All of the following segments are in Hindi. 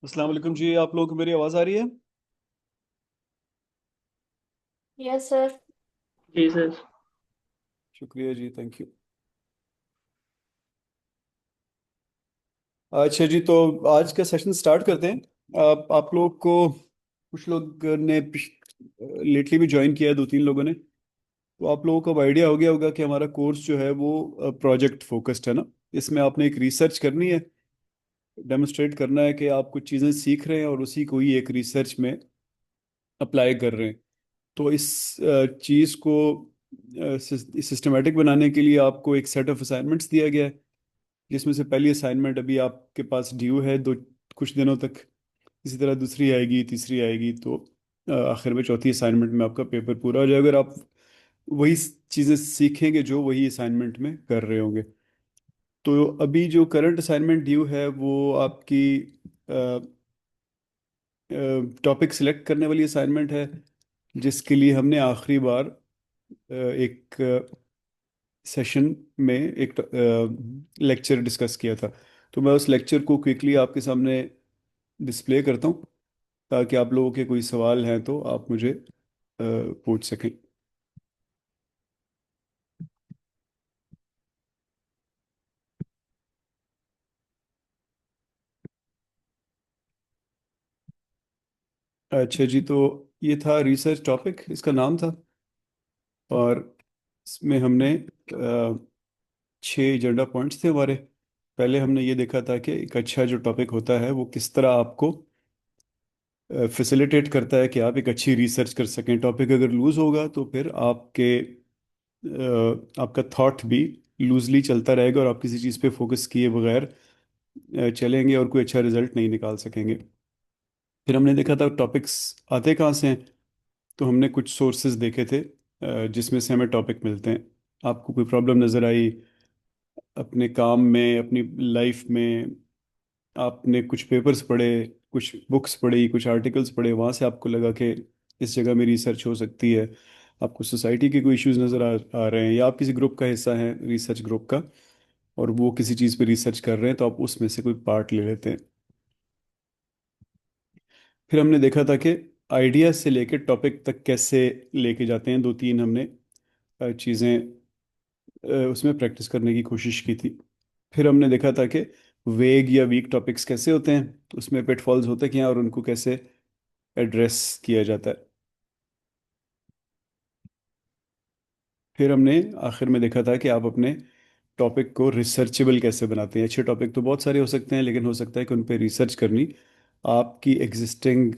अस्सलाम वालेकुम जी। आप लोगों को मेरी आवाज़ आ रही है? Yes sir. जी सर। शुक्रिया जी, थैंक यू। अच्छा जी, तो आज का सेशन स्टार्ट करते हैं। आप लोग को कुछ लोग ने लेटली भी ज्वाइन किया है, दो तीन लोगों ने। तो आप लोगों को अब आइडिया हो गया होगा कि हमारा कोर्स जो है वो प्रोजेक्ट फोकस्ड है ना। इसमें आपने एक रिसर्च करनी है, डेमोन्स्ट्रेट करना है कि आप कुछ चीज़ें सीख रहे हैं और उसी को ही एक रिसर्च में अप्लाई कर रहे हैं। तो इस चीज़ को सिस्टमेटिक बनाने के लिए आपको एक सेट ऑफ असाइनमेंट्स दिया गया है, जिसमें से पहली असाइनमेंट अभी आपके पास ड्यू है दो कुछ दिनों तक। इसी तरह दूसरी आएगी, तीसरी आएगी, तो आखिर में चौथी असाइनमेंट में आपका पेपर पूरा हो जाएगा अगर आप वही चीज़ें सीखेंगे जो वही असाइनमेंट में कर रहे होंगे। तो अभी जो करंट असाइनमेंट ड्यू है वो आपकी टॉपिक सिलेक्ट करने वाली असाइनमेंट है, जिसके लिए हमने आखिरी बार एक सेशन में एक लेक्चर डिस्कस किया था। तो मैं उस लेक्चर को क्विकली आपके सामने डिस्प्ले करता हूँ, ताकि आप लोगों के कोई सवाल हैं तो आप मुझे पूछ सकें। अच्छा जी, तो ये था रिसर्च टॉपिक, इसका नाम था। और इसमें हमने 6 एजेंडा पॉइंट्स थे हमारे। पहले हमने ये देखा था कि एक अच्छा जो टॉपिक होता है वो किस तरह आपको फैसिलिटेट करता है कि आप एक अच्छी रिसर्च कर सकें। टॉपिक अगर लूज होगा तो फिर आपका थॉट भी लूजली चलता रहेगा और आप किसी चीज़ पे फोकस किए बगैर चलेंगे और कोई अच्छा रिजल्ट नहीं निकाल सकेंगे। फिर हमने देखा था टॉपिक्स आते कहाँ से हैं। तो हमने कुछ सोर्सेज देखे थे जिसमें से हमें टॉपिक मिलते हैं। आपको कोई प्रॉब्लम नज़र आई अपने काम में, अपनी लाइफ में, आपने कुछ पेपर्स पढ़े, कुछ बुक्स पढ़ी, कुछ आर्टिकल्स पढ़े, वहाँ से आपको लगा कि इस जगह में रिसर्च हो सकती है। आपको सोसाइटी के कोई इश्यूज नज़र आ रहे हैं, या आप किसी ग्रुप का हिस्सा हैं, रिसर्च ग्रुप का, और वो किसी चीज़ पे रिसर्च कर रहे हैं, तो आप उसमें से कोई पार्ट ले लेते हैं। फिर हमने देखा था कि आइडिया से लेकर टॉपिक तक कैसे लेके जाते हैं। दो तीन हमने चीज़ें उसमें प्रैक्टिस करने की कोशिश की थी। फिर हमने देखा था कि वेग या वीक टॉपिक्स कैसे होते हैं, तो उसमें पिटफॉल्स होते क्या हैं और उनको कैसे एड्रेस किया जाता है। फिर हमने आखिर में देखा था कि आप अपने टॉपिक को रिसर्चेबल कैसे बनाते हैं। अच्छे टॉपिक तो बहुत सारे हो सकते हैं, लेकिन हो सकता है कि उन पर रिसर्च करनी आपकी एग्जिस्टिंग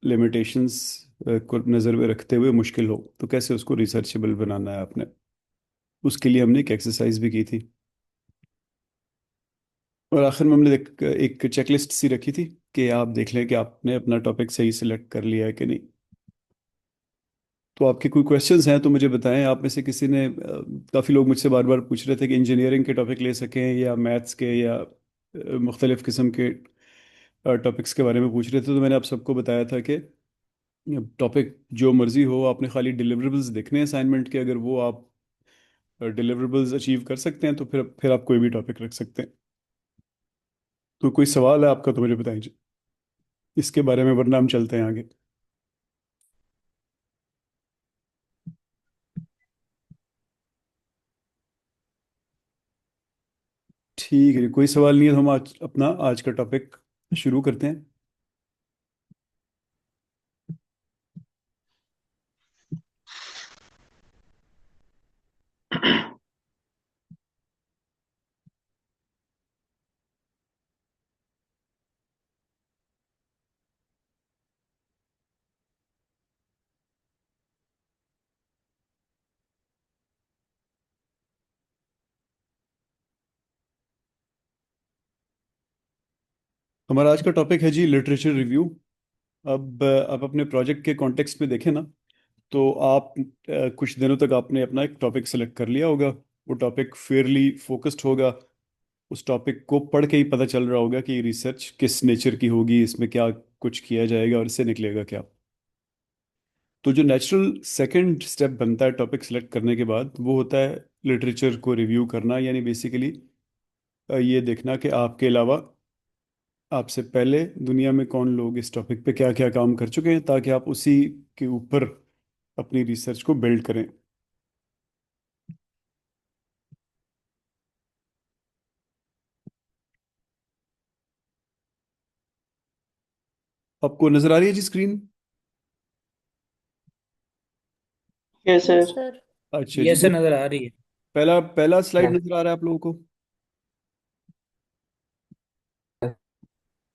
लिमिटेशंस को नज़र में रखते हुए मुश्किल हो, तो कैसे उसको रिसर्चेबल बनाना है आपने। उसके लिए हमने एक एक्सरसाइज भी की थी। और आखिर में हमने एक चेकलिस्ट सी रखी थी कि आप देख लें कि आपने अपना टॉपिक सही सिलेक्ट कर लिया है कि नहीं। तो आपके कोई क्वेश्चंस हैं तो मुझे बताएं। आप में से किसी ने काफ़ी लोग मुझसे बार बार पूछ रहे थे कि इंजीनियरिंग के टॉपिक ले सकें या मैथ्स के या मुख्तलिफ़ किस्म के टॉपिक्स के बारे में पूछ रहे थे। तो मैंने आप सबको बताया था कि टॉपिक जो मर्जी हो, आपने खाली डिलीवरेबल्स देखने हैं असाइनमेंट के। अगर वो आप डिलीवरेबल्स अचीव कर सकते हैं तो फिर आप कोई भी टॉपिक रख सकते हैं। तो कोई सवाल है आपका तो मुझे बताएं जी इसके बारे में, वरना हम चलते हैं आगे। ठीक है, कोई सवाल नहीं है तो हम आज का टॉपिक शुरू करते हैं। हमारा आज का टॉपिक है जी लिटरेचर रिव्यू। अब आप अपने प्रोजेक्ट के कॉन्टेक्स्ट में देखें ना, तो आप कुछ दिनों तक आपने अपना एक टॉपिक सेलेक्ट कर लिया होगा। वो टॉपिक फेयरली फोकस्ड होगा। उस टॉपिक को पढ़ के ही पता चल रहा होगा कि रिसर्च किस नेचर की होगी, इसमें क्या कुछ किया जाएगा और इससे निकलेगा क्या। तो जो नेचुरल सेकंड स्टेप बनता है टॉपिक सेलेक्ट करने के बाद, वो होता है लिटरेचर को रिव्यू करना। यानी बेसिकली ये देखना कि आपके अलावा आपसे पहले दुनिया में कौन लोग इस टॉपिक पे क्या क्या काम कर चुके हैं, ताकि आप उसी के ऊपर अपनी रिसर्च को बिल्ड करें। आपको नजर आ रही है जी स्क्रीन? Yes sir. अच्छा जी, यस तो सर, नजर आ रही है। पहला पहला स्लाइड हाँ। नजर आ रहा है आप लोगों को?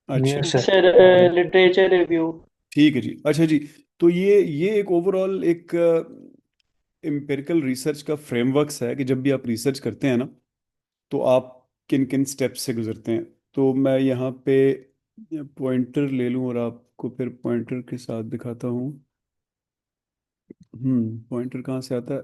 अच्छा, यस सर। सर आ रहा है। Literature review. ठीक है जी। अच्छा जी, तो ये एक ओवरऑल एक एम्पिरिकल रिसर्च का फ्रेमवर्क है कि जब भी आप रिसर्च करते हैं ना, तो आप किन किन स्टेप्स से गुजरते हैं। तो मैं यहाँ पे पॉइंटर ले लूँ और आपको फिर पॉइंटर के साथ दिखाता हूँ। पॉइंटर कहाँ से आता है?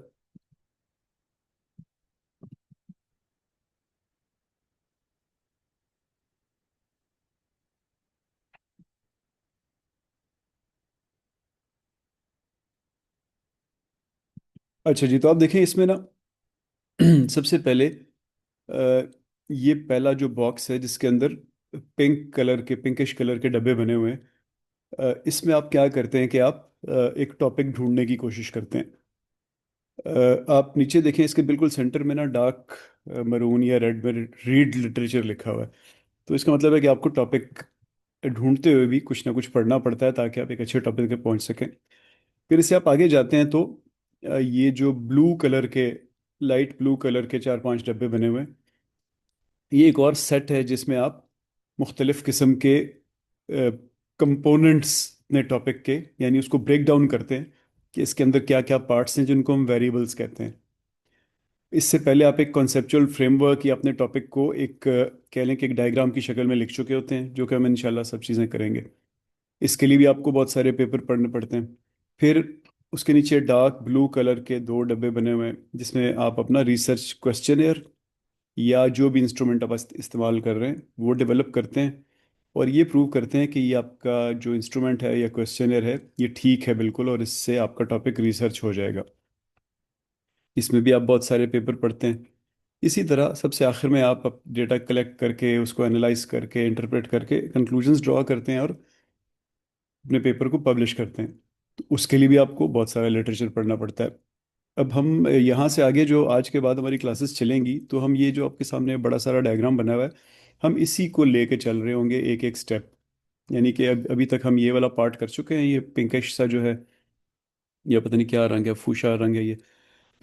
अच्छा जी, तो आप देखें इसमें ना सबसे पहले ये पहला जो बॉक्स है जिसके अंदर पिंकिश कलर के डब्बे बने हुए हैं, इसमें आप क्या करते हैं कि आप एक टॉपिक ढूंढने की कोशिश करते हैं। आप नीचे देखें, इसके बिल्कुल सेंटर में ना डार्क मरून या रेड में रीड लिटरेचर लिखा हुआ है। तो इसका मतलब है कि आपको टॉपिक ढूंढते हुए भी कुछ ना कुछ पढ़ना पड़ता है ताकि आप एक अच्छे टॉपिक पे पहुंच सकें। फिर इससे आप आगे जाते हैं तो ये जो ब्लू कलर के लाइट ब्लू कलर के चार पांच डब्बे बने हुए हैं, ये एक और सेट है जिसमें आप मुख्तलिफ किस्म के कंपोनेंट्स ने टॉपिक के, यानी उसको ब्रेक डाउन करते हैं कि इसके अंदर क्या क्या पार्ट्स हैं जिनको हम वेरिएबल्स कहते हैं। इससे पहले आप एक कॉन्सेप्चुअल फ्रेमवर्क या अपने टॉपिक को एक कह लें कि एक डायग्राम की शक्ल में लिख चुके होते हैं, जो कि हम इंशाल्लाह सब चीज़ें करेंगे। इसके लिए भी आपको बहुत सारे पेपर पढ़ने पड़ते हैं। फिर उसके नीचे डार्क ब्लू कलर के दो डब्बे बने हुए हैं जिसमें आप अपना रिसर्च क्वेश्चनियर या जो भी इंस्ट्रूमेंट आप इस्तेमाल कर रहे हैं वो डेवलप करते हैं, और ये प्रूव करते हैं कि ये आपका जो इंस्ट्रूमेंट है या क्वेश्चनियर है ये ठीक है बिल्कुल, और इससे आपका टॉपिक रिसर्च हो जाएगा। इसमें भी आप बहुत सारे पेपर पढ़ते हैं। इसी तरह सबसे आखिर में आप डेटा कलेक्ट करके उसको एनालाइज करके इंटरप्रेट करके कंक्लूजन्स ड्रॉ करते हैं और अपने पेपर को पब्लिश करते हैं। तो उसके लिए भी आपको बहुत सारा लिटरेचर पढ़ना पड़ता है। अब हम यहाँ से आगे जो आज के बाद हमारी क्लासेस चलेंगी, तो हम ये जो आपके सामने बड़ा सारा डायग्राम बना हुआ है, हम इसी को लेके चल रहे होंगे एक एक स्टेप। यानी कि अब अभी तक हम ये वाला पार्ट कर चुके हैं, ये पिंकिश सा जो है, या पता नहीं क्या रंग है, फूशा रंग है ये।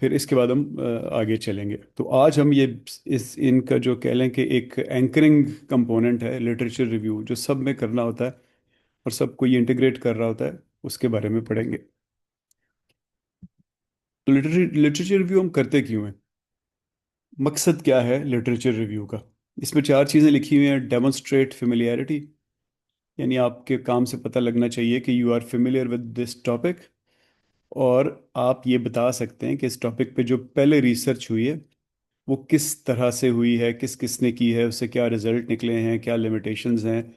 फिर इसके बाद हम आगे चलेंगे। तो आज हम ये इस इनका जो कह लें कि एक एंकरिंग कंपोनेंट है लिटरेचर रिव्यू, जो सब में करना होता है और सबको ये इंटीग्रेट कर रहा होता है, उसके बारे में पढ़ेंगे। तो लिटरेचर रिव्यू हम करते क्यों हैं? मकसद क्या है लिटरेचर रिव्यू का? इसमें चार चीज़ें लिखी हुई हैं। डेमोन्स्ट्रेट फेमिलियरिटी, यानी आपके काम से पता लगना चाहिए कि you are familiar with this topic, और आप ये बता सकते हैं कि इस टॉपिक पे जो पहले रिसर्च हुई है वो किस तरह से हुई है, किस किसने की है, उससे क्या रिजल्ट निकले हैं, क्या लिमिटेशंस हैं,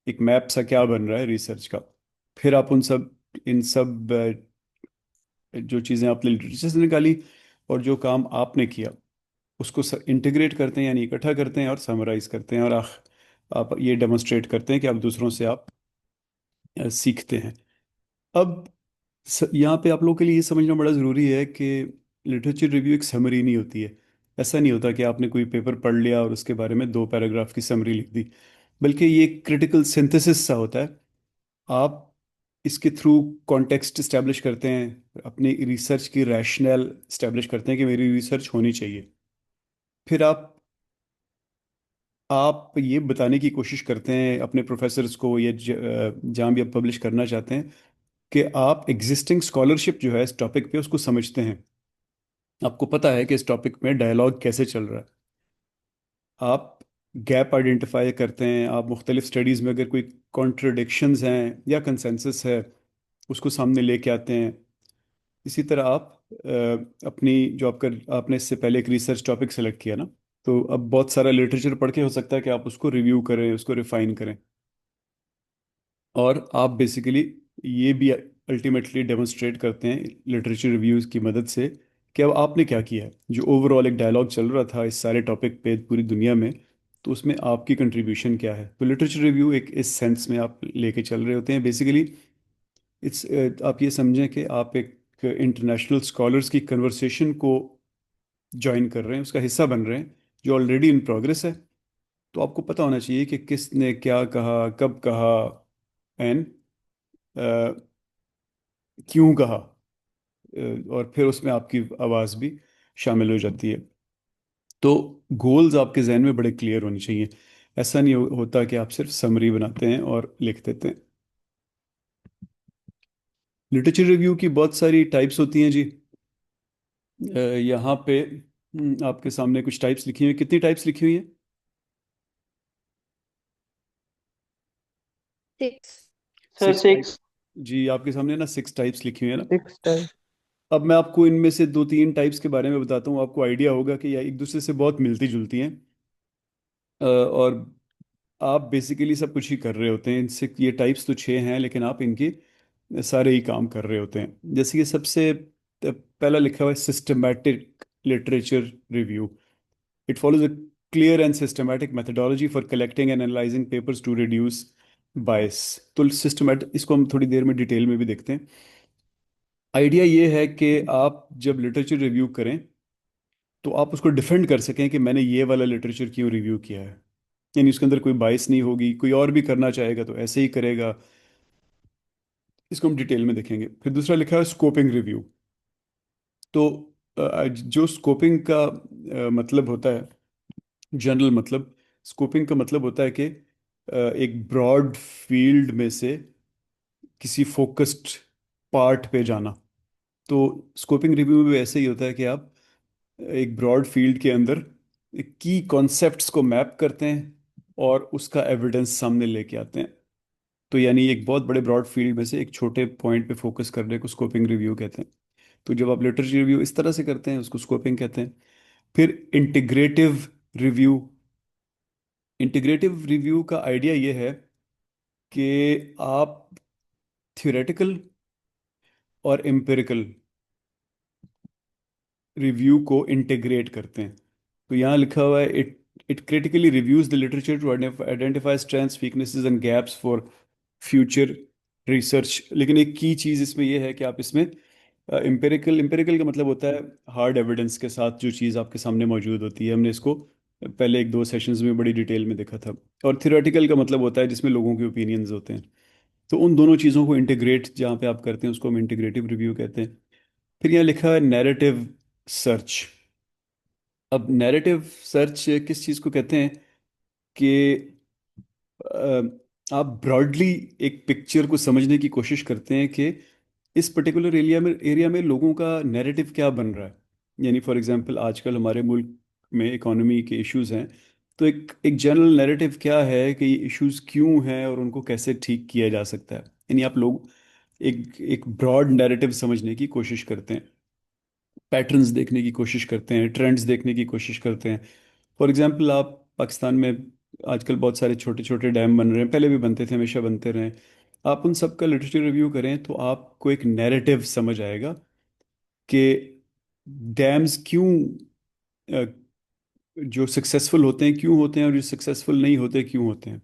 एक मैप सा क्या बन रहा है रिसर्च का। फिर आप उन सब इन सब जो चीज़ें आपने लिटरेचर से निकाली और जो काम आपने किया उसको इंटीग्रेट करते हैं, यानी इकट्ठा करते हैं और समराइज करते हैं, और आप ये डेमोन्स्ट्रेट करते हैं कि आप दूसरों से आप सीखते हैं। अब यहाँ पे आप लोगों के लिए ये समझना बड़ा ज़रूरी है कि लिटरेचर रिव्यू एक समरी नहीं होती है। ऐसा नहीं होता कि आपने कोई पेपर पढ़ लिया और उसके बारे में दो पैराग्राफ की समरी लिख दी, बल्कि ये क्रिटिकल सिंथेसिस सा होता है। आप इसके थ्रू कॉन्टेक्स्ट इस्टेब्लिश करते हैं, अपनी रिसर्च की रैशनल इस्टेब्लिश करते हैं कि मेरी रिसर्च होनी चाहिए। फिर आप ये बताने की कोशिश करते हैं अपने प्रोफेसर्स को या जहाँ भी आप पब्लिश करना चाहते हैं कि आप एग्जिस्टिंग स्कॉलरशिप जो है इस टॉपिक पे उसको समझते हैं। आपको पता है कि इस टॉपिक में डायलॉग कैसे चल रहा है। आप गैप आइडेंटिफाई करते हैं। आप मुख्तलिफ स्टडीज़ में अगर कोई कॉन्ट्रडिक्शंस हैं या कंसेंसस है उसको सामने लेके आते हैं। इसी तरह आप अपनी जो आपने इससे पहले एक रिसर्च टॉपिक सेलेक्ट किया ना, तो अब बहुत सारा लिटरेचर पढ़ के हो सकता है कि आप उसको रिव्यू करें, उसको रिफाइन करें, और आप बेसिकली ये भी अल्टीमेटली डेमोन्स्ट्रेट करते हैं लिटरेचर रिव्यूज़ की मदद से कि अब आपने क्या किया है। जो ओवरऑल एक डायलॉग चल रहा था इस सारे टॉपिक पे पूरी दुनिया में, तो उसमें आपकी कंट्रीब्यूशन क्या है। तो लिटरेचर रिव्यू एक इस सेंस में आप लेके चल रहे होते हैं बेसिकली। इट्स आप ये समझें कि आप एक इंटरनेशनल स्कॉलर्स की कन्वर्सेशन को ज्वाइन कर रहे हैं, उसका हिस्सा बन रहे हैं, जो ऑलरेडी इन प्रोग्रेस है। तो आपको पता होना चाहिए कि किसने क्या कहा, कब कहा, एंड क्यों कहा। और फिर उसमें आपकी आवाज़ भी शामिल हो जाती है। तो गोल्स आपके जहन में बड़े क्लियर होने चाहिए। ऐसा नहीं होता कि आप सिर्फ समरी बनाते हैं और लिख देते हैं। लिटरेचर रिव्यू की बहुत सारी टाइप्स होती हैं जी। यहाँ पे आपके सामने कुछ टाइप्स लिखी हुई हैं। कितनी टाइप्स लिखी हुई हैं? 6। Sir, 6 type. 6। जी, आपके सामने ना 6 टाइप्स लिखी हुई है ना। 6 टाइम। अब मैं आपको इनमें से दो तीन टाइप्स के बारे में बताता हूँ, आपको आइडिया होगा कि यह एक दूसरे से बहुत मिलती जुलती हैं। और आप बेसिकली सब कुछ ही कर रहे होते हैं इनसे। ये टाइप्स तो 6 हैं, लेकिन आप इनके सारे ही काम कर रहे होते हैं। जैसे कि सबसे पहला लिखा हुआ है systematic literature review. It follows a clear and systematic methodology for collecting and analysing papers to reduce bias. तो सिस्टमैटिक, इसको हम थोड़ी देर में डिटेल में भी देखते हैं। आइडिया ये है कि आप जब लिटरेचर रिव्यू करें तो आप उसको डिफेंड कर सकें कि मैंने ये वाला लिटरेचर क्यों रिव्यू किया है। यानी उसके अंदर कोई बाइस नहीं होगी, कोई और भी करना चाहेगा तो ऐसे ही करेगा। इसको हम डिटेल में देखेंगे। फिर दूसरा लिखा है स्कोपिंग रिव्यू। तो जो स्कोपिंग का मतलब होता है, जनरल मतलब, स्कोपिंग का मतलब होता है कि एक ब्रॉड फील्ड में से किसी फोकस्ड पार्ट पे जाना। तो स्कोपिंग रिव्यू में भी ऐसे ही होता है कि आप एक ब्रॉड फील्ड के अंदर की कॉन्सेप्ट्स को मैप करते हैं और उसका एविडेंस सामने लेके आते हैं। तो यानी एक बहुत बड़े ब्रॉड फील्ड में से एक छोटे पॉइंट पे फोकस करने को स्कोपिंग रिव्यू कहते हैं। तो जब आप लिटरेचर रिव्यू इस तरह से करते हैं उसको स्कोपिंग कहते हैं। फिर इंटीग्रेटिव रिव्यू। इंटीग्रेटिव रिव्यू का आइडिया ये है कि आप थ्योरेटिकल और एम्पिरिकल रिव्यू को इंटीग्रेट करते हैं। तो यहाँ लिखा हुआ है it it critically reviews the literature to identify strengths, weaknesses and gaps for future research. लेकिन एक की चीज़ इसमें यह है कि आप इसमें एम्पिरिकल एम्पिरिकल का मतलब होता है हार्ड एविडेंस के साथ जो चीज़ आपके सामने मौजूद होती है। हमने इसको पहले एक दो सेशंस में बड़ी डिटेल में देखा था। और थियोरेटिकल का मतलब होता है जिसमें लोगों के ओपिनियंस होते हैं। तो उन दोनों चीज़ों को इंटीग्रेट जहाँ पे आप करते हैं उसको हम इंटीग्रेटिव रिव्यू कहते हैं। फिर यहाँ लिखा है नैरेटिव सर्च। अब नैरेटिव सर्च किस चीज़ को कहते हैं कि आप ब्रॉडली एक पिक्चर को समझने की कोशिश करते हैं कि इस पर्टिकुलर एरिया में लोगों का नैरेटिव क्या बन रहा है। यानी फॉर एग्जांपल आजकल हमारे मुल्क में इकोनॉमी के इश्यूज हैं। तो एक एक जनरल नैरेटिव क्या है कि ये इश्यूज क्यों हैं और उनको कैसे ठीक किया जा सकता है। यानी आप लोग एक एक ब्रॉड नैरेटिव समझने की कोशिश करते हैं, पैटर्न्स देखने की कोशिश करते हैं, ट्रेंड्स देखने की कोशिश करते हैं। फॉर एग्जांपल आप पाकिस्तान में आजकल बहुत सारे छोटे छोटे डैम बन रहे हैं, पहले भी बनते थे, हमेशा बनते रहे। आप उन सब का लिटरेचर रिव्यू करें तो आपको एक नैरेटिव समझ आएगा कि डैम्स क्यों अ, जो सक्सेसफुल होते हैं क्यों होते हैं, और जो सक्सेसफुल नहीं होते क्यों होते हैं।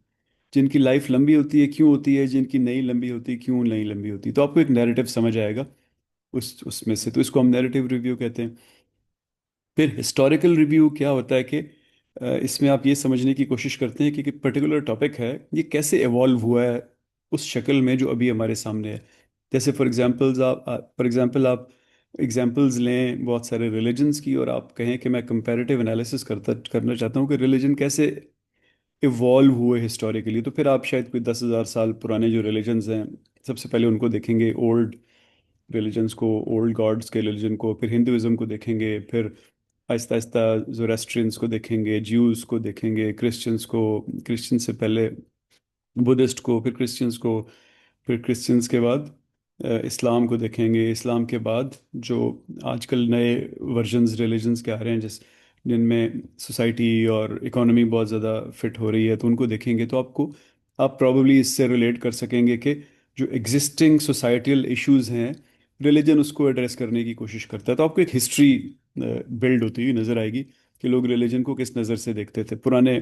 जिनकी लाइफ लंबी होती है क्यों होती है, जिनकी नहीं लंबी होती क्यों नहीं लंबी होती। तो आपको एक नैरेटिव समझ आएगा उसमें से। तो इसको हम नैरेटिव रिव्यू कहते हैं। फिर हिस्टोरिकल रिव्यू क्या होता है कि इसमें आप ये समझने की कोशिश करते हैं कि पर्टिकुलर टॉपिक है ये कैसे इवॉल्व हुआ है उस शक्ल में जो अभी हमारे सामने है। जैसे फॉर एग्जांपल आप एग्जांपल्स लें बहुत सारे रिलीजन्स की, और आप कहें कि मैं कंपैरेटिव एनालिसिस करना चाहता हूँ कि रिलीजन कैसे इवॉल्व हुए हिस्टोरिकली। तो फिर आप शायद कोई 10,000 साल पुराने जो रिलीजन्स हैं सबसे पहले उनको देखेंगे, ओल्ड रिलीजन्स को, ओल्ड गॉड्स के रिलीजन को। फिर हिंदुइज्म को देखेंगे, फिर आहिस्ता आहिस्ता जोरास्ट्रियंस को देखेंगे, ज्यूज को देखेंगे, क्रिश्चियंस को, क्रिश्चियन से पहले बुद्धिस्ट को, फिर क्रिश्चियंस को, फिर क्रिश्चियंस के बाद इस्लाम को देखेंगे। इस्लाम के बाद जो आजकल नए वर्जन्स रिलीजन्स के आ रहे हैं जिनमें सोसाइटी और इकोनॉमी बहुत ज़्यादा फिट हो रही है, तो उनको देखेंगे। तो आप प्रॉब्लली इससे रिलेट कर सकेंगे कि जो एग्जिस्टिंग सोसाइटल इश्यूज हैं रिलीजन उसको एड्रेस करने की कोशिश करता है। तो आपको एक हिस्ट्री बिल्ड होती हुई नज़र आएगी कि लोग रिलीजन को किस नज़र से देखते थे। पुराने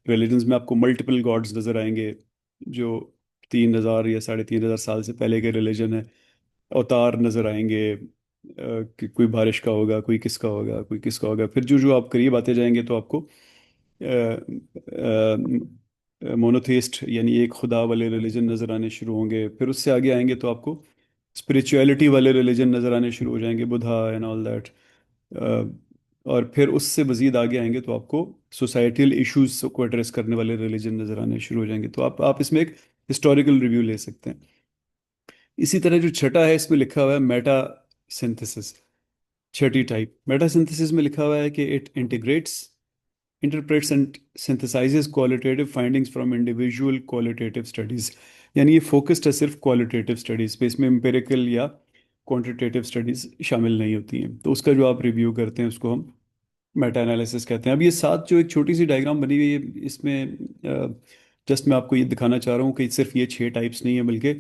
रिलीजन्स में आपको मल्टीपल गॉड्स नजर आएंगे, जो 3,000 या 3,500 साल से पहले के रिलीजन है। अवतार नजर आएंगे, कि कोई बारिश का होगा, कोई किसका होगा, कोई किसका होगा। फिर जो जो आप करीब आते जाएंगे तो आपको मोनोथेइस्ट यानी एक खुदा वाले रिलीजन नजर आने शुरू होंगे। फिर उससे आगे आएंगे तो आपको स्पिरिचुअलिटी वाले रिलीजन नजर आने शुरू हो जाएंगे, बुद्धा एंड ऑल दैट। और फिर उससे मजीद आगे आएंगे तो आपको सोसाइटल इश्यूज को एड्रेस करने वाले रिलीजन नजर आने शुरू हो जाएंगे। तो आप इसमें एक हिस्टोरिकल रिव्यू ले सकते हैं। इसी तरह जो छठा है, इसमें लिखा हुआ है मेटा सिंथेसिस। छठी टाइप मेटा सिंथेसिस में लिखा हुआ है कि it integrates, interprets and synthesizes qualitative findings from individual qualitative studies। यानी ये फोकस्ड है सिर्फ क्वालिटेटिव स्टडीज पे, इसमें एम्पिरिकल या क्वांटिटेटिव स्टडीज शामिल नहीं होती हैं। तो उसका जो आप रिव्यू करते हैं उसको हम मेटा एनालिसिस कहते हैं। अब ये साथ जो एक छोटी सी डायग्राम बनी हुई है इसमें, जस्ट मैं आपको ये दिखाना चाह रहा हूँ कि सिर्फ ये 6 टाइप्स नहीं है, बल्कि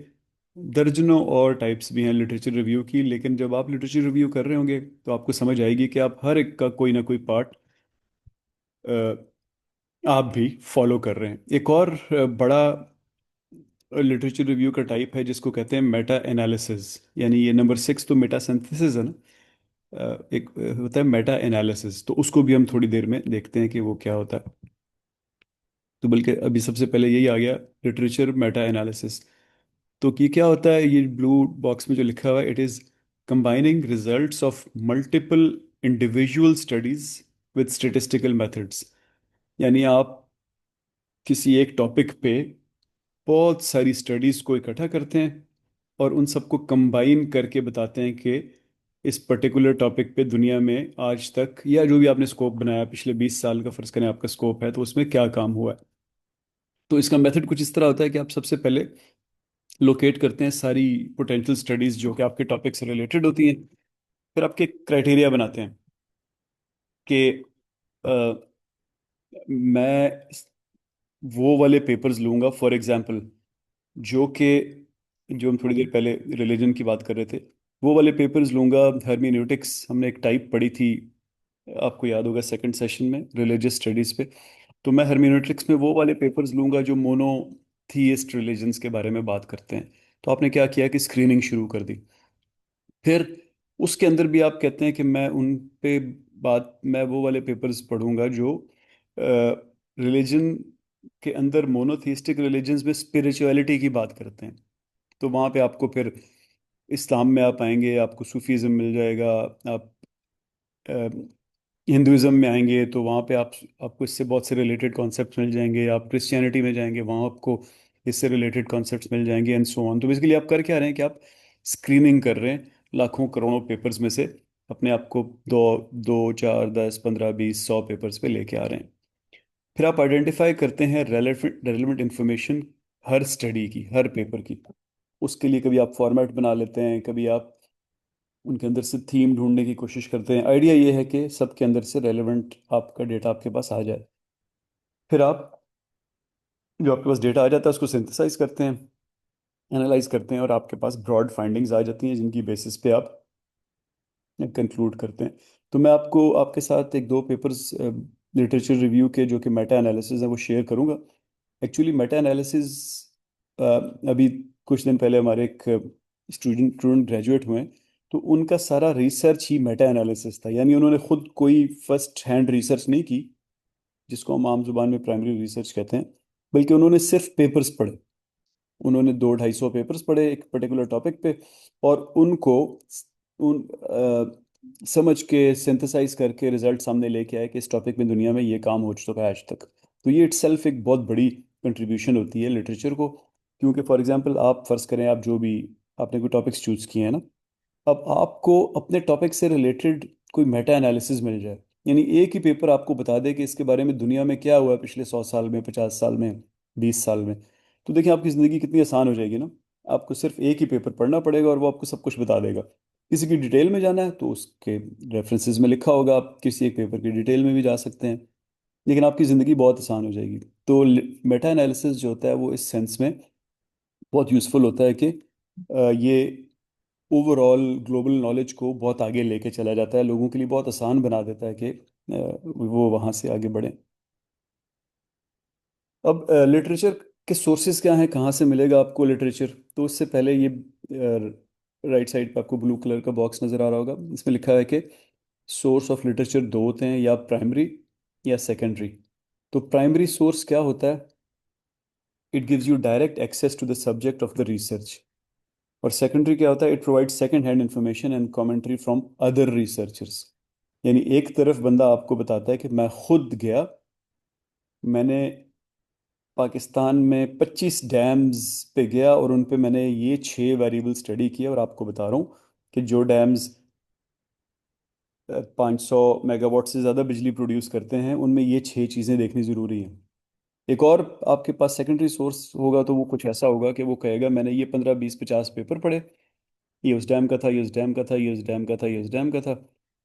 दर्जनों और टाइप्स भी हैं लिटरेचर रिव्यू की। लेकिन जब आप लिटरेचर रिव्यू कर रहे होंगे तो आपको समझ आएगी कि आप हर एक का कोई ना कोई पार्ट आप भी फॉलो कर रहे हैं। एक और बड़ा लिटरेचर रिव्यू का टाइप है जिसको कहते हैं मेटा एनालिसिस। यानी ये नंबर 6 तो मेटा सिंथेसिस है ना, एक होता है मेटा एनालिसिस। तो उसको भी हम थोड़ी देर में देखते हैं कि वो क्या होता है। तो बल्कि अभी सबसे पहले यही आ गया, लिटरेचर मेटा एनालिसिस। तो ये क्या होता है, ये ब्लू बॉक्स में जो लिखा हुआ है, it is combining results of multiple individual studies with statistical methods. यानी आप किसी एक टॉपिक पे बहुत सारी स्टडीज को इकट्ठा करते हैं और उन सबको कंबाइन करके बताते हैं कि इस पर्टिकुलर टॉपिक पे दुनिया में आज तक, या जो भी आपने स्कोप बनाया पिछले 20 साल का फर्ज करें आपका स्कोप है, तो उसमें क्या काम हुआ है। तो इसका मेथड कुछ इस तरह होता है कि आप सबसे पहले लोकेट करते हैं सारी पोटेंशियल स्टडीज जो कि आपके टॉपिक से रिलेटेड होती हैं। फिर आपके क्राइटेरिया बनाते हैं कि अ, मैं वो वाले पेपर्स लूंगा, फॉर एग्जांपल जो कि, जो हम थोड़ी देर पहले रिलीजन की बात कर रहे थे, वो वाले पेपर्स लूंगा। हर्मेन्यूटिक्स हमने एक टाइप पढ़ी थी, आपको याद होगा सेकंड सेशन में रिलीजियस स्टडीज पे। तो मैं हर्मेन्यूटिक्स में वो वाले पेपर्स लूंगा जो मोनोथीइस्ट रिलीजन्स के बारे में बात करते हैं। तो आपने क्या किया कि स्क्रीनिंग शुरू कर दी। फिर उसके अंदर भी आप कहते हैं कि मैं उन पे मैं वो वाले पेपर्स पढ़ूंगा जो रिलीजन के अंदर, मोनोथीइस्टिक रिलीजन्स में स्पिरिचुअलिटी की बात करते हैं। तो वहाँ पे आपको फिर इस्लाम में आप आएंगे, आपको सूफीज़्म मिल जाएगा। आप हिंदुज़म में आएंगे तो वहाँ पे आपको इससे बहुत से रिलेटेड कॉन्सेप्ट्स मिल जाएंगे। आप क्रिश्चियनिटी में जाएंगे, वहाँ आपको इससे रिलेटेड कॉन्सेप्ट्स मिल जाएंगे, एंड सो ऑन। तो बेसिकली आप कर क्या रहे हैं कि आप स्क्रीनिंग कर रहे हैं लाखों करोड़ों पेपर्स में से, अपने आप को दो दो चार 10 15 20 100 पेपर्स पे लेके आ रहे हैं। फिर आप आइडेंटिफाई करते हैं रेलेवेंट रेलेवेंट इंफॉर्मेशन हर स्टडी की, हर पेपर की। उसके लिए कभी आप फॉर्मेट बना लेते हैं, कभी आप उनके अंदर से थीम ढूंढने की कोशिश करते हैं। आइडिया ये है कि सबके अंदर से रेलेवेंट आपका डेटा आपके पास आ जाए। फिर आप जो आपके पास डेटा आ जाता है उसको सिंथेसाइज करते हैं, एनालाइज करते हैं, और आपके पास ब्रॉड फाइंडिंग्स आ जाती हैं जिनकी बेसिस पे आप कंक्लूड करते हैं। तो मैं आपको आपके साथ एक दो पेपर्स लिटरेचर रिव्यू के जो कि मेटा एनालिसिस है वो शेयर करूंगा। एक्चुअली मेटा एनालिसिस, अभी कुछ दिन पहले हमारे एक स्टूडेंट स्टूडेंट ग्रेजुएट हुए हैं, तो उनका सारा रिसर्च ही मेटा एनालिसिस था। यानी उन्होंने खुद कोई फर्स्ट हैंड रिसर्च नहीं की, जिसको हम आम जुबान में प्राइमरी रिसर्च कहते हैं, बल्कि उन्होंने सिर्फ पेपर्स पढ़े। उन्होंने 200-250 पेपर्स पढ़े एक पर्टिकुलर टॉपिक पे, और उनको उन समझ के सिंथेसाइज करके रिजल्ट सामने लेके आए कि इस टॉपिक में दुनिया में ये काम हो चुका है आज तक। तो ये इटसेल्फ एक बहुत बड़ी कंट्रीब्यूशन होती है लिटरेचर को। क्योंकि फॉर एग्जांपल आप फर्ज करें, आप जो भी आपने कोई टॉपिक्स चूज किए हैं ना, अब आपको अपने टॉपिक से रिलेटेड कोई मेटा एनालिसिस मिल जाए, यानी एक ही पेपर आपको बता दे कि इसके बारे में दुनिया में क्या हुआ है पिछले 100 साल में, 50 साल में, 20 साल में। तो देखिए आपकी ज़िंदगी कितनी आसान हो जाएगी ना। आपको सिर्फ एक ही पेपर पढ़ना पड़ेगा और वो आपको सब कुछ बता देगा। किसी की डिटेल में जाना है तो उसके रेफरेंसेस में लिखा होगा, आप किसी एक पेपर की डिटेल में भी जा सकते हैं। लेकिन आपकी ज़िंदगी बहुत आसान हो जाएगी। तो मेटा एनालिसिस जो होता है वो इस सेंस में बहुत यूज़फुल होता है कि ये ओवरऑल ग्लोबल नॉलेज को बहुत आगे लेके चला जाता है, लोगों के लिए बहुत आसान बना देता है कि वो वहाँ से आगे बढ़ें। अब लिटरेचर के सोर्सेज क्या हैं, कहाँ से मिलेगा आपको लिटरेचर? तो उससे पहले ये राइट साइड पे आपको ब्लू कलर का बॉक्स नज़र आ रहा होगा, इसमें लिखा है कि सोर्स ऑफ लिटरेचर दो होते हैं, या प्राइमरी या सेकेंडरी। तो प्राइमरी सोर्स क्या होता है? It gives you direct access to the subject of the research. और सेकेंडरी क्या होता है? It provides second hand information and commentary from other researchers. यानी एक तरफ बंदा आपको बताता है कि मैं खुद गया, मैंने पाकिस्तान में 25 डैम्स पे गया और उन पे मैंने ये 6 वेरिएबल स्टडी किया, और आपको बता रहा हूँ कि जो डैम्स 500 मेगावाट से ज़्यादा बिजली प्रोड्यूस करते हैं उनमें ये 6 चीज़ें देखनी ज़रूरी हैं। एक और आपके पास सेकेंडरी सोर्स होगा, तो वो कुछ ऐसा होगा कि वो कहेगा मैंने ये 15 20 50 पेपर पढ़े, ये उस डैम का था, ये उस डैम का था, ये उस डैम का था, ये उस डैम का था,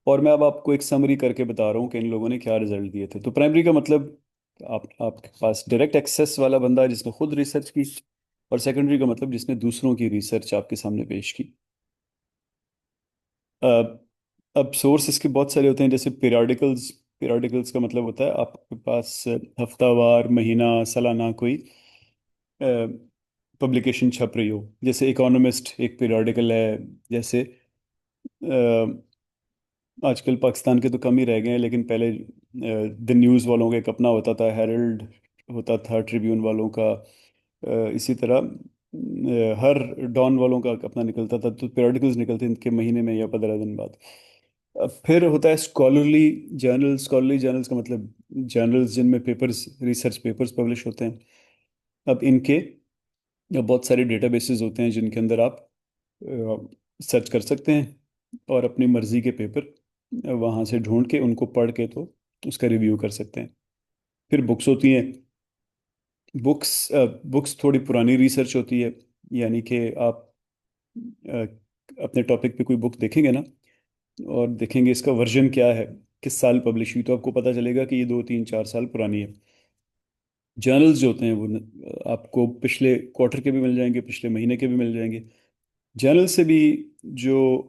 और मैं अब आपको एक समरी करके बता रहा हूँ कि इन लोगों ने क्या रिजल्ट दिए थे। तो प्राइमरी का मतलब आपके पास डायरेक्ट एक्सेस वाला बंदा है जिसने खुद रिसर्च की, और सेकेंडरी का मतलब जिसने दूसरों की रिसर्च आपके सामने पेश की। अ, अब सोर्स इसके बहुत सारे होते हैं, जैसे पीरियडिकल्स। पीरियडिकल्स का मतलब होता है आपके पास हफ्तावार, महीना, सालाना कोई पब्लिकेशन छप रही हो। जैसे इकोनॉमिस्ट एक पीरियडिकल है। जैसे आजकल पाकिस्तान के तो कम ही रह गए हैं, लेकिन पहले द न्यूज़ वालों का एक अपना होता था, हेरल्ड होता था, ट्रिब्यून वालों का। इसी तरह हर डॉन वालों का अपना निकलता था। तो periodicals निकलते हैं इनके महीने में या 15 दिन बाद। फिर होता है स्कॉलरली जर्नल। स्कॉलरली जर्नल्स का मतलब जर्नल्स जिनमें पेपर्स, रिसर्च पेपर्स पब्लिश होते हैं। अब इनके बहुत सारे डेटाबेसेस होते हैं जिनके अंदर आप सर्च कर सकते हैं और अपनी मर्जी के पेपर वहाँ से ढूंढ के उनको पढ़ के तो उसका रिव्यू कर सकते हैं। फिर बुक्स होती हैं। बुक्स बुक्स थोड़ी पुरानी रिसर्च होती है। यानी कि आप अ, अपने टॉपिक पे कोई बुक देखेंगे ना, और देखेंगे इसका वर्जन क्या है, किस साल पब्लिश हुई, तो आपको पता चलेगा कि ये 2 3 4 साल पुरानी है। जर्नल्स जो होते हैं वो आपको पिछले क्वार्टर के भी मिल जाएंगे, पिछले महीने के भी मिल जाएंगे। जर्नल से भी जो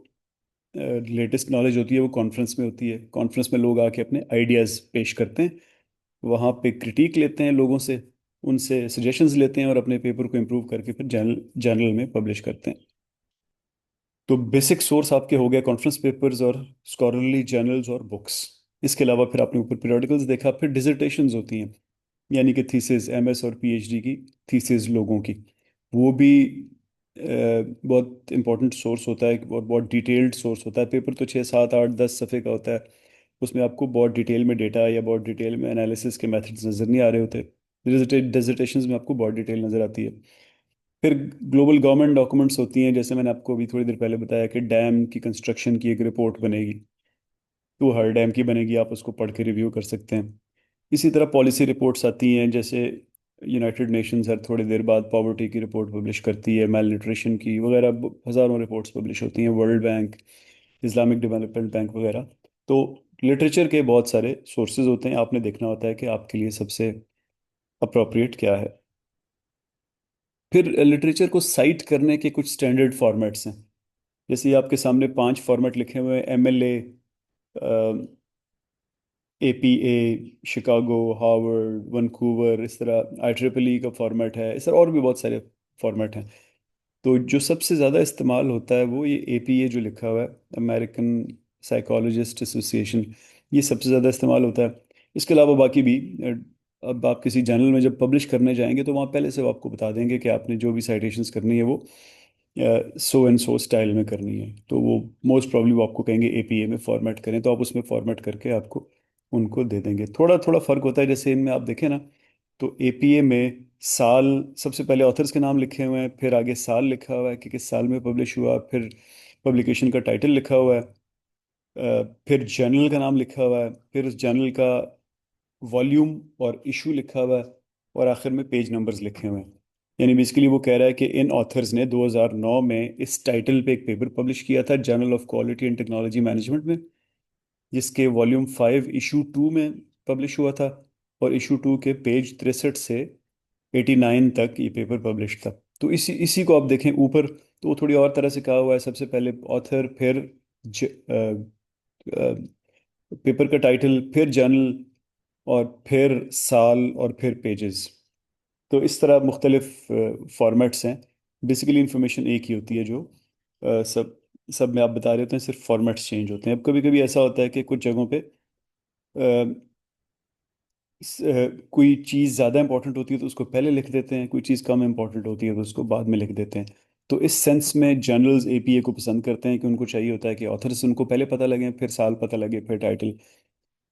लेटेस्ट नॉलेज होती है वो कॉन्फ्रेंस में होती है। कॉन्फ्रेंस में लोग आके अपने आइडियाज़ पेश करते हैं, वहाँ पे क्रिटिक लेते हैं लोगों से, उनसे सजेशंस लेते हैं और अपने पेपर को इम्प्रूव करके फिर जर्नल जर्नल में पब्लिश करते हैं। तो बेसिक सोर्स आपके हो गए कॉन्फ्रेंस पेपर्स और स्कॉलरली जर्नल्स और बुक्स। इसके अलावा फिर आपने ऊपर पीरियडिकल्स देखा, फिर डिसर्टेशंस होती हैं, यानी कि थीसिस, एमएस और पीएचडी की थीसिस लोगों की। वो भी बहुत इंपॉर्टेंट सोर्स होता है और बहुत डिटेल्ड सोर्स होता है। पेपर तो 6 7 8 10 सफ़े का होता है, उसमें आपको बहुत डिटेल में डेटा या बहुत डिटेल में एनालिसिस के मेथड्स नज़र नहीं आ रहे होते। डिसर्टेशंस में आपको बहुत डिटेल नज़र आती है। फिर ग्लोबल गवर्नमेंट डॉक्यूमेंट्स होती हैं, जैसे मैंने आपको अभी थोड़ी देर पहले बताया कि डैम की कंस्ट्रक्शन की एक रिपोर्ट बनेगी, तो हर डैम की बनेगी, आप उसको पढ़ के रिव्यू कर सकते हैं। इसी तरह पॉलिसी रिपोर्ट्स आती हैं, जैसे यूनाइटेड नेशंस हर थोड़ी देर बाद पॉवर्टी की रिपोर्ट पब्लिश करती है, मेल न्यूट्रिशन की वगैरह, हज़ारों रिपोर्ट्स पब्लिश होती हैं, world bank, Islamic development bank वगैरह। तो लिटरेचर के बहुत सारे सोर्सेज होते हैं, आपने देखना होता है कि आपके लिए सबसे अप्रोप्रिएट क्या है। फिर लिटरेचर को साइट करने के कुछ स्टैंडर्ड फॉर्मेट्स हैं। जैसे ये आपके सामने 5 फॉर्मेट लिखे हुए हैं, एमएलए, एपीए, शिकागो, हार्वर्ड, वनकूवर, इस तरह IEEE का फॉर्मेट है, इस तरह और भी बहुत सारे फॉर्मेट हैं। तो जो सबसे ज़्यादा इस्तेमाल होता है वो ये एपीए जो लिखा हुआ है, अमेरिकन साइकोलॉजिस्ट एसोसिएशन, ये सबसे ज़्यादा इस्तेमाल होता है। इसके अलावा बाकी भी अब आप किसी जर्नल में जब पब्लिश करने जाएंगे तो वहाँ पहले से वो आपको बता देंगे कि आपने जो भी साइटेशंस करनी है वो सो एंड सो स्टाइल में करनी है। तो वो मोस्ट प्रॉब्ली वो आपको कहेंगे एपीए में फॉर्मेट करें, तो आप उसमें फॉर्मेट करके आपको उनको दे देंगे। थोड़ा थोड़ा फर्क होता है, जैसे इनमें आप देखें ना, तो एपीए में साल, सबसे पहले ऑथर्स के नाम लिखे हुए हैं, फिर आगे साल लिखा हुआ है कि किस साल में पब्लिश हुआ, फिर पब्लिकेशन का टाइटल लिखा हुआ है, फिर जर्नल का नाम लिखा हुआ है, फिर उस जर्नल का वॉल्यूम और इशू लिखा हुआ है, और आखिर में पेज नंबर्स लिखे हुए हैं। यानी बेसिकली वो कह रहा है कि इन ऑथर्स ने 2009 में इस टाइटल पे एक पेपर पब्लिश किया था, journal of quality and technology management में, जिसके वॉल्यूम 5 इशू 2 में पब्लिश हुआ था, और इशू 2 के पेज 63 से 89 तक ये पेपर पब्लिश था। तो इसी इसी को आप देखें ऊपर, तो वो थोड़ी और तरह से कहा हुआ है, सबसे पहले ऑथर, फिर पेपर का टाइटल, फिर जर्नल, और फिर साल, और फिर पेजेस। तो इस तरह मुख्तलिफ फॉर्मेट्स हैं। बेसिकली इंफॉर्मेशन एक ही होती है, जो सब सब में आप बता रहे होते हैं, सिर्फ फॉर्मेट्स चेंज होते हैं। अब कभी कभी ऐसा होता है कि कुछ जगहों पे कोई चीज़ ज़्यादा इंपॉर्टेंट होती है तो उसको पहले लिख देते हैं, कोई चीज़ कम इंपॉर्टेंट होती है तो उसको बाद में लिख देते हैं। तो इस सेंस में जर्नल्स एपीए को पसंद करते हैं कि उनको चाहिए होता है कि ऑथर्स उनको पहले पता लगे, फिर साल पता लगे, फिर टाइटल।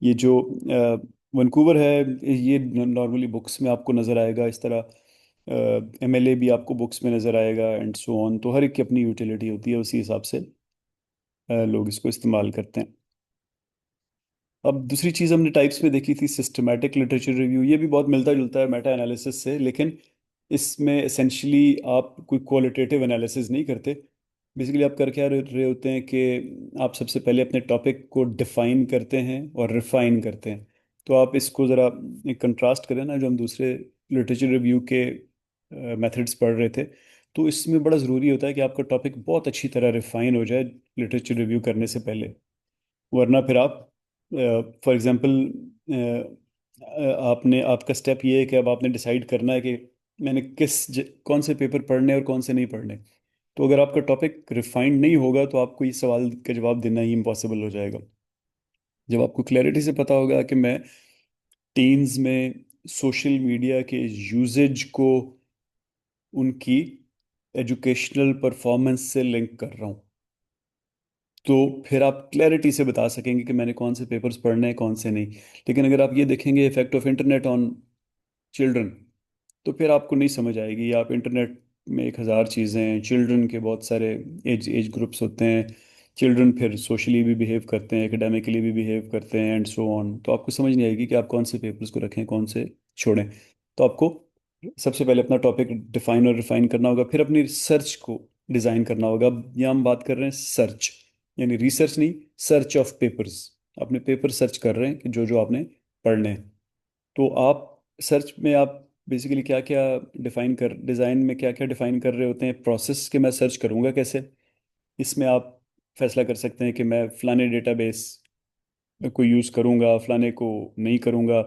ये जो वैंकूवर है, ये नॉर्मली बुक्स में आपको नज़र आएगा इस तरह। एमएलए भी आपको बुक्स में नज़र आएगा एंड सो ऑन। तो हर एक की अपनी यूटिलिटी होती है, उसी हिसाब से लोग इसको इस्तेमाल करते हैं। अब दूसरी चीज़ हमने टाइप्स में देखी थी सिस्टमैटिक लिटरेचर रिव्यू। ये भी बहुत मिलता जुलता है मेटा एनालिसिस से, लेकिन इसमें एसेंशली आप कोई क्वालिटेटिव एनालिसिस नहीं करते। बेसिकली आप कर क्या रहे होते हैं कि आप सबसे पहले अपने टॉपिक को डिफाइन करते हैं और रिफाइन करते हैं। तो आप इसको ज़रा एक कंट्रास्ट करें ना, जो हम दूसरे लिटरेचर रिव्यू के मेथड्स पढ़ रहे थे। तो इसमें बड़ा ज़रूरी होता है कि आपका टॉपिक बहुत अच्छी तरह रिफाइन हो जाए लिटरेचर रिव्यू करने से पहले। वरना फिर आप, फॉर एग्जांपल, आपने आपका स्टेप ये है कि अब आपने डिसाइड करना है कि मैंने कौन से पेपर पढ़ने और कौन से नहीं पढ़ने। तो अगर आपका टॉपिक रिफाइंड नहीं होगा तो आपको इस सवाल का जवाब देना ही इम्पॉसिबल हो जाएगा। जब आपको क्लैरिटी से पता होगा कि मैं टीन्स में सोशल मीडिया के यूजेज को उनकी एजुकेशनल परफॉर्मेंस से लिंक कर रहा हूँ, तो फिर आप क्लैरिटी से बता सकेंगे कि मैंने कौन से पेपर्स पढ़ने हैं कौन से नहीं। लेकिन अगर आप ये देखेंगे effect of internet on children, तो फिर आपको नहीं समझ आएगी। आप इंटरनेट में 1,000 चीज़ें हैं, चिल्ड्रन के बहुत सारे एज ग्रुप्स होते हैं। चिल्ड्रन फिर सोशली भी बिहेव करते हैं, एकेडमिकली भी बिहेव करते हैं एंड सो ऑन। तो आपको समझ नहीं आएगी कि आप कौन से पेपर्स को रखें कौन से छोड़ें। तो आपको सबसे पहले अपना टॉपिक डिफाइन और रिफाइन करना होगा, फिर अपनी सर्च को डिज़ाइन करना होगा। अब यहाँ हम बात कर रहे हैं सर्च, यानी रिसर्च नहीं, सर्च ऑफ पेपर्स। अपने पेपर सर्च कर रहे हैं कि जो जो आपने पढ़ने हैं। तो आप सर्च में आप बेसिकली क्या क्या डिज़ाइन में क्या क्या डिफाइन कर रहे होते हैं, प्रोसेस के मैं सर्च करूँगा कैसे। इसमें आप फैसला कर सकते हैं कि मैं फलाने डेटाबेस को यूज़ करूँगा, फलाने को नहीं करूँगा।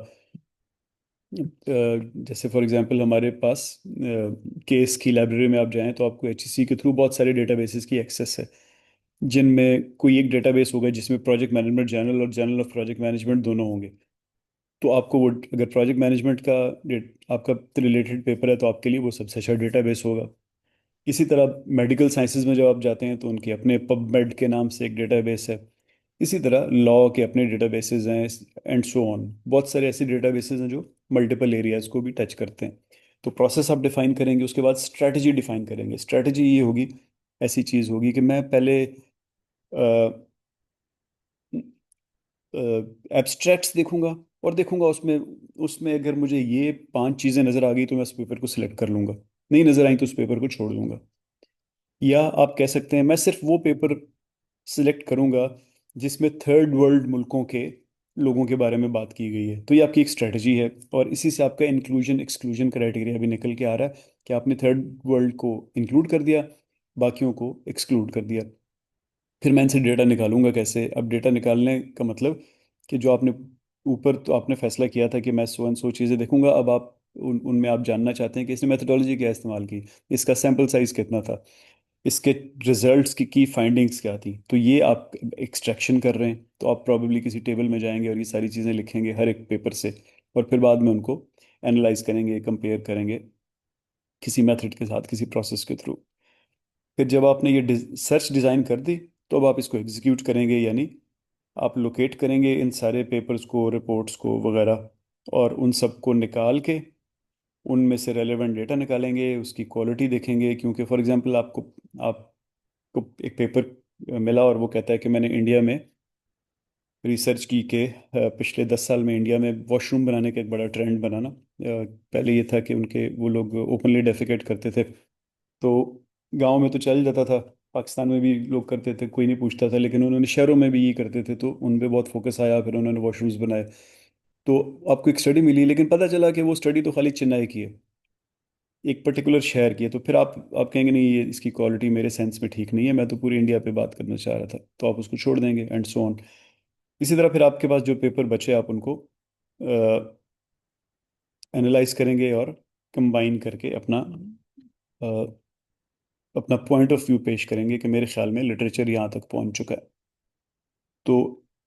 जैसे फॉर एग्जांपल हमारे पास केस की लाइब्रेरी में आप जाएं तो आपको एचईसी के थ्रू बहुत सारे डेटाबेसेस की एक्सेस है, जिनमें कोई एक डेटाबेस होगा जिसमें प्रोजेक्ट मैनेजमेंट जर्नल और जर्नल ऑफ प्रोजेक्ट मैनेजमेंट दोनों होंगे। तो आपको वो, अगर प्रोजेक्ट मैनेजमेंट का आपका रिलेटेड पेपर है तो आपके लिए वो सबसे अच्छा डेटाबेस होगा। इसी तरह मेडिकल साइंसेज में जब आप जाते हैं तो उनके अपने पबमेड के नाम से एक डेटाबेस है। इसी तरह लॉ के अपने डेटाबेसेस हैं एंड सो ऑन। बहुत सारे ऐसे डेटाबेसेस हैं जो मल्टीपल एरियाज को भी टच करते हैं। तो प्रोसेस आप डिफाइन करेंगे, उसके बाद स्ट्रैटेजी डिफाइन करेंगे। स्ट्रैटेजी ये होगी, ऐसी चीज़ होगी कि मैं पहले एब्स्ट्रैक्ट्स देखूंगा और देखूंगा उसमें उसमें अगर मुझे ये 5 चीज़ें नज़र आ गई तो मैं उस पेपर को सिलेक्ट कर लूंगा, नहीं नज़र आई तो उस पेपर को छोड़ दूंगा। या आप कह सकते हैं मैं सिर्फ वो पेपर सिलेक्ट करूंगा जिसमें थर्ड वर्ल्ड मुल्कों के लोगों के बारे में बात की गई है। तो ये आपकी एक स्ट्रेटजी है, और इसी से आपका इंक्लूजन एक्सक्लूजन क्राइटेरिया भी निकल के आ रहा है कि आपने थर्ड वर्ल्ड को इंक्लूड कर दिया, बाकियों को एक्सक्लूड कर दिया। फिर मैं इनसे डेटा निकालूंगा कैसे। अब डेटा निकालने का मतलब कि जो आपने ऊपर तो आपने फैसला किया था कि मैं सो एंड सो चीज़ें देखूंगा, अब आप उनमें आप जानना चाहते हैं कि इसने मेथडोलॉजी क्या इस्तेमाल की, इसका सैंपल साइज कितना था, इसके रिजल्ट्स की फाइंडिंग्स क्या थी। तो ये आप एक्सट्रैक्शन कर रहे हैं, तो आप प्रॉब्लली किसी टेबल में जाएंगे और ये सारी चीज़ें लिखेंगे हर एक पेपर से, और फिर बाद में उनको एनालाइज करेंगे, कंपेयर करेंगे किसी मेथड के साथ, किसी प्रोसेस के थ्रू। फिर जब आपने ये सर्च डिज़ाइन कर दी, तो अब आप इसको एग्जीक्यूट करेंगे, यानी आप लोकेट करेंगे इन सारे पेपर्स को, रिपोर्ट्स को वगैरह, और उन सब को निकाल के उनमें से रेलेवेंट डेटा निकालेंगे, उसकी क्वालिटी देखेंगे। क्योंकि फॉर एग्जांपल आपको एक पेपर मिला और वो कहता है कि मैंने इंडिया में रिसर्च की कि पिछले 10 साल में इंडिया में वॉशरूम बनाने का एक बड़ा ट्रेंड बना ना। पहले ये था कि उनके वो लोग ओपनली डेफिकेट करते थे, तो गांव में तो चल जाता था, पाकिस्तान में भी लोग करते थे, कोई नहीं पूछता था, लेकिन उन्होंने शहरों में भी ये करते थे तो उन पे बहुत फोकस आया, फिर उन्होंने वॉशरूम्स बनाए। तो आपको एक स्टडी मिली, लेकिन पता चला कि वो स्टडी तो खाली चेन्नई की है, एक पर्टिकुलर शहर की है। तो फिर आप कहेंगे नहीं, ये इसकी क्वालिटी मेरे सेंस में ठीक नहीं है, मैं तो पूरी इंडिया पे बात करना चाह रहा था, तो आप उसको छोड़ देंगे एंड सो ऑन। इसी तरह फिर आपके पास जो पेपर बचे आप उनको एनालाइज करेंगे और कंबाइन करके अ, अपना पॉइंट ऑफ व्यू पेश करेंगे कि मेरे ख्याल में लिटरेचर यहाँ तक पहुँच चुका है। तो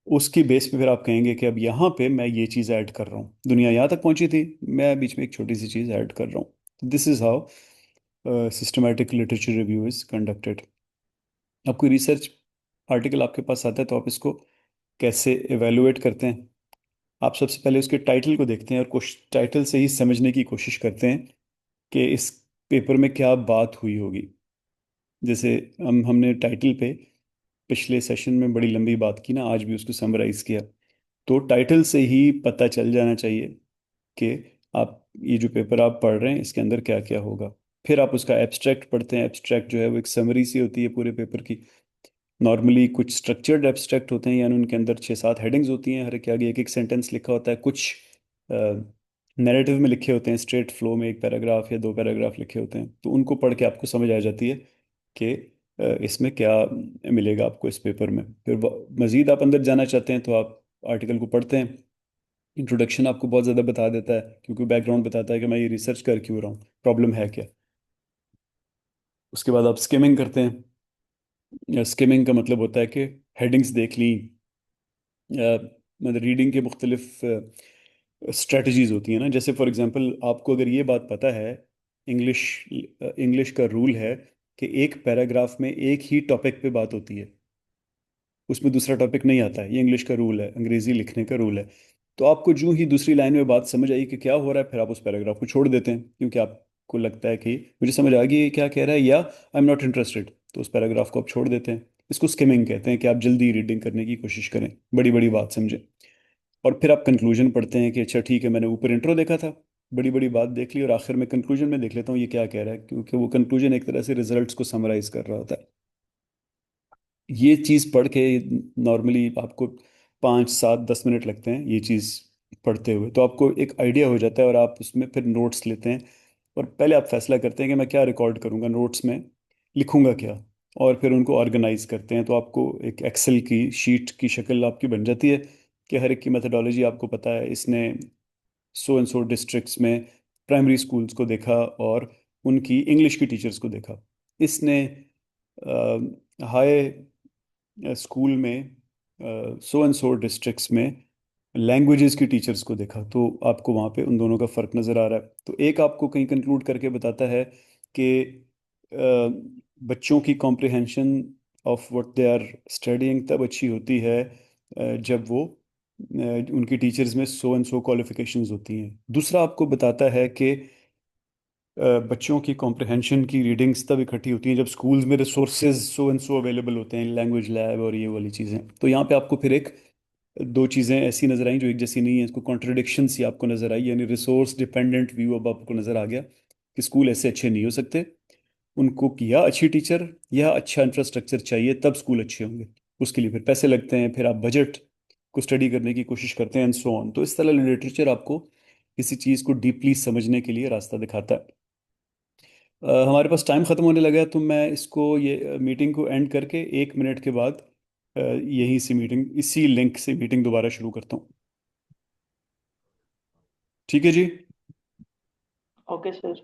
उसकी बेस पे फिर आप कहेंगे कि अब यहाँ पे मैं ये चीज़ ऐड कर रहा हूँ, दुनिया यहाँ तक पहुँची थी, मैं बीच में एक छोटी सी चीज़ ऐड कर रहा हूँ। This is how systematic literature review is conducted. अब कोई रिसर्च आर्टिकल आपके पास आता है तो आप इसको कैसे एवेलुएट करते हैं? आप सबसे पहले उसके टाइटल को देखते हैं और कुछ टाइटल से ही समझने की कोशिश करते हैं कि इस पेपर में क्या बात हुई होगी। जैसे हमने टाइटल पे पिछले सेशन में बड़ी लंबी बात की ना, आज भी उसको समराइज किया। तो टाइटल से ही पता चल जाना चाहिए कि आप ये जो पेपर आप पढ़ रहे हैं इसके अंदर क्या क्या होगा। फिर आप उसका एब्स्ट्रैक्ट पढ़ते हैं। एब्स्ट्रैक्ट जो है वो एक समरी सी होती है पूरे पेपर की। नॉर्मली कुछ स्ट्रक्चर्ड एब्स्ट्रैक्ट होते हैं, यानी उनके अंदर 6-7 हेडिंग्स होती हैं, हर एक के आगे एक एक सेंटेंस लिखा होता है। कुछ नैरेटिव में लिखे होते हैं, स्ट्रेट फ्लो में एक पैराग्राफ या 2 पैराग्राफ लिखे होते हैं। तो उनको पढ़ के आपको समझ आ जाती है कि इसमें क्या मिलेगा आपको इस पेपर में। फिर मज़ीद आप अंदर जाना चाहते हैं तो आप आर्टिकल को पढ़ते हैं। इंट्रोडक्शन आपको बहुत ज़्यादा बता देता है, क्योंकि बैकग्राउंड बताता है कि मैं ये रिसर्च कर क्यों रहा हूँ, प्रॉब्लम है क्या। उसके बाद आप स्किमिंग करते हैं। स्किमिंग का मतलब होता है कि हेडिंग्स देख ली। मतलब रीडिंग के मुख्तलिफ स्ट्रेटजीज होती हैं ना। जैसे फॉर एग्जांपल आपको अगर ये बात पता है, इंग्लिश इंग्लिश का रूल है कि एक पैराग्राफ में एक ही टॉपिक पे बात होती है, उसमें दूसरा टॉपिक नहीं आता है। ये इंग्लिश का रूल है, अंग्रेजी लिखने का रूल है। तो आपको जो ही दूसरी लाइन में बात समझ आई कि क्या हो रहा है, फिर आप उस पैराग्राफ को छोड़ देते हैं, क्योंकि आपको लगता है कि मुझे समझ आ गई ये क्या कह रहा है, या आई एम नॉट इंटरेस्टेड। तो उस पैराग्राफ को आप छोड़ देते हैं। इसको स्किमिंग कहते हैं कि आप जल्दी रीडिंग करने की कोशिश करें, बड़ी बड़ी बात समझें। और फिर आप कंक्लूजन पढ़ते हैं कि अच्छा ठीक है, मैंने ऊपर इंट्रो देखा था, बड़ी बड़ी बात देख ली, और आखिर में कंक्लूजन में देख लेता हूँ ये क्या कह रहा है, क्योंकि वो कंक्लूजन एक तरह से रिजल्ट्स को समराइज कर रहा होता है। ये चीज़ पढ़ के नॉर्मली आपको 5-7-10 मिनट लगते हैं ये चीज़ पढ़ते हुए। तो आपको एक आइडिया हो जाता है और आप उसमें फिर नोट्स लेते हैं। और पहले आप फैसला करते हैं कि मैं क्या रिकॉर्ड करूँगा, नोट्स में लिखूँगा क्या। और फिर उनको ऑर्गेनाइज करते हैं। तो आपको एक एक्सेल की शीट की शक्ल आपकी बन जाती है कि हर एक की मेथडोलॉजी आपको पता है। इसने सो एंड सो डिस्ट्रिक्ट्स में प्राइमरी स्कूल्स को देखा और उनकी इंग्लिश की टीचर्स को देखा। इसने हाई स्कूल में सो एंड सो डिस्ट्रिक्ट्स में लैंग्वेजेस की टीचर्स को देखा। तो आपको वहाँ पे उन दोनों का फ़र्क नज़र आ रहा है। तो एक आपको कहीं कंक्लूड करके बताता है कि बच्चों की comprehension of what they are studying तब अच्छी होती है जब वो उनकी टीचर्स में सो एंड सो क्वालिफिकेशंस होती हैं। दूसरा आपको बताता है कि बच्चों की कॉम्प्रिहेंशन की रीडिंग्स तब इकट्ठी होती हैं जब स्कूल्स में resources so and so available होते हैं, लैंग्वेज लैब और ये वाली चीज़ें। तो यहाँ पे आपको फिर एक दो चीज़ें ऐसी नजर आई जो एक जैसी नहीं है, इसको कॉन्ट्रडिक्शंस ही आपको नजर आई, यानी रिसोर्स डिपेंडेंट व्यू अब आपको नजर आ गया कि स्कूल ऐसे अच्छे नहीं हो सकते। उनको या अच्छी टीचर या अच्छा इंफ्रास्ट्रक्चर चाहिए, तब स्कूल अच्छे होंगे। उसके लिए फिर पैसे लगते हैं, फिर आप बजट को स्टडी करने की कोशिश करते हैं एंड सो ऑन। तो इस तरह लिटरेचर आपको किसी चीज़ को डीपली समझने के लिए रास्ता दिखाता है। हमारे पास टाइम ख़त्म होने लगा है, तो मैं इसको ये मीटिंग को एंड करके 1 मिनट के बाद यहीं से मीटिंग, इसी लिंक से मीटिंग दोबारा शुरू करता हूँ। ठीक है जी। Okay sir.